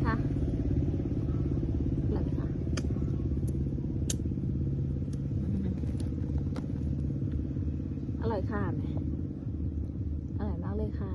คะอร่อยไหมคะอร่อยค่ะไหมอร่อยมากเลยค่ะ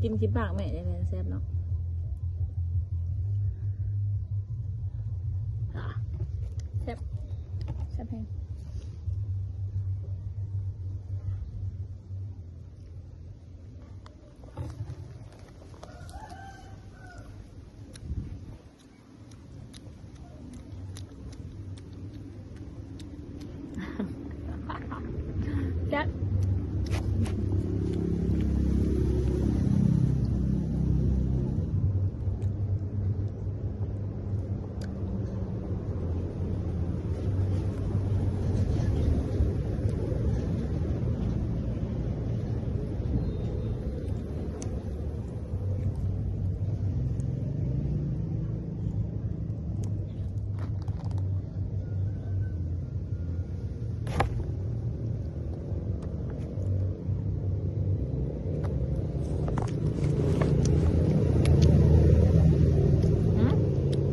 กินกินปากแม่ได้เลยแซ่บเนาะแซ่บแซ่บแพงแซ่บ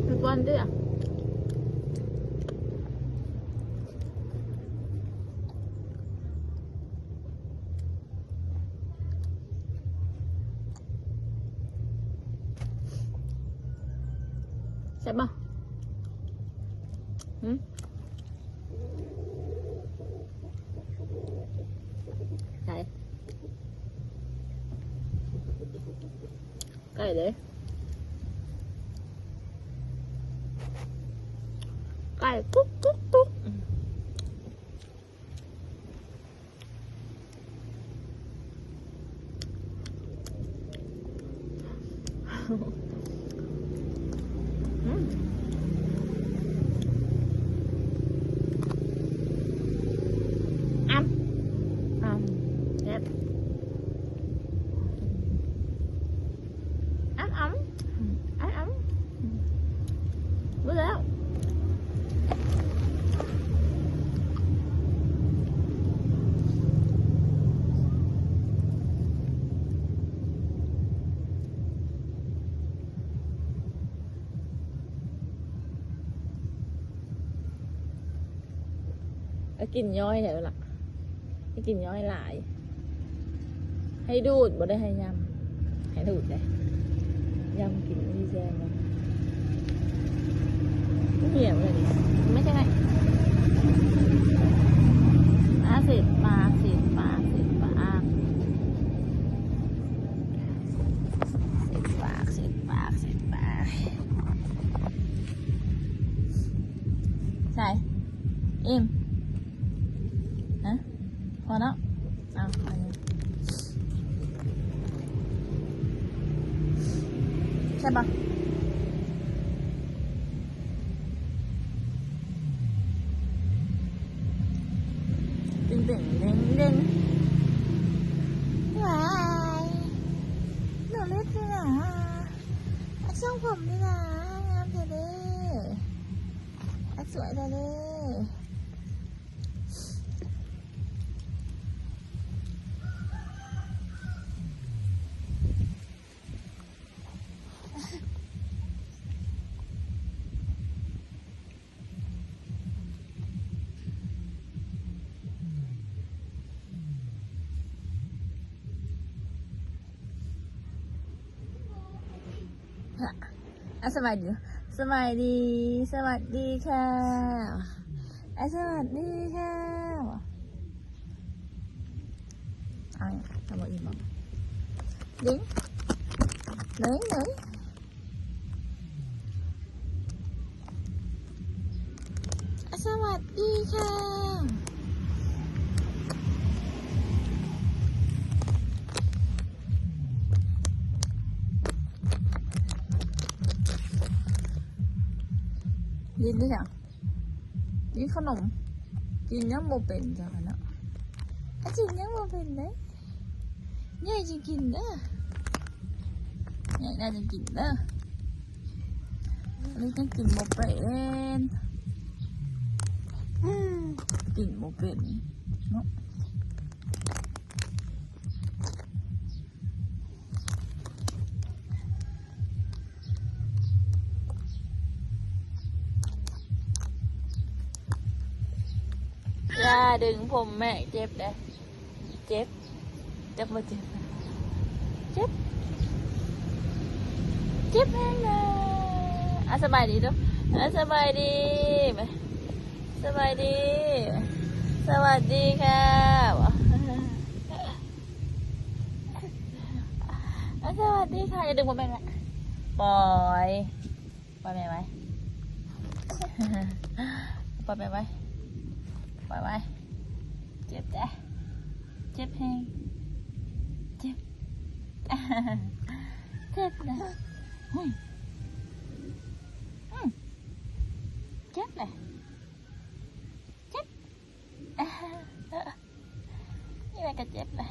ทุกวันด้วยอ่ะแซ่บป่ะใช่ไก่เลยไก่กุ๊กกุ๊กกุ๊กแซ่บรู้แล้วกินย่อยแล้วล่ะให้กินย่อยหลายให้ดูดบ่ได้ให้ยำให้ดูดเลยยำกินนี่แซ่บเลยเหี่ยวเลยไม่ใช่ไงเศษปลาเศษปลาเศษปลาเศษปลาเศษปลาเศษปลาใช่อิ่มนะพอเนาะเอาอันนี้ใช่ปะตึงตึงเด้งเด้งว้ายหนูเล็กเลยนะช่างผมด้วยนะงามเธอเด้สวยเธอเด้สวัสดีสวัสดีสวัสดีค่ะสวัสดีค่ะทำอะไรอีกบ้างดิ้งหนึ่งสวัสดีค่ะ ยินได้ยังยินขนมกินยังโมเป็นจ้ะเนาะกินยังโมเป็นเด้เนี่ยจะกินเด้อเนี่ยน่าจะกินเด้อนี่ต้องกินโมเป็นกินโมเป็นเนาะอย่าดึงผมแม่เจ็บเลยเจ็บมาเจ็บเจ็บแม่นะสบายดีด้วยสบายดีไหมสบายดีสวัสดีค่ะสวัสดีค่ะอย่าดึงผมแม่ละปล่อยแม่ไหมปล่อยแม่ไหมปล่อยไว้เจ็บจ้ะเจ็บแห้งเจ็บเจ็บนะเจ็บเลยเจ็บนี่แม่ก็เจ็บเลย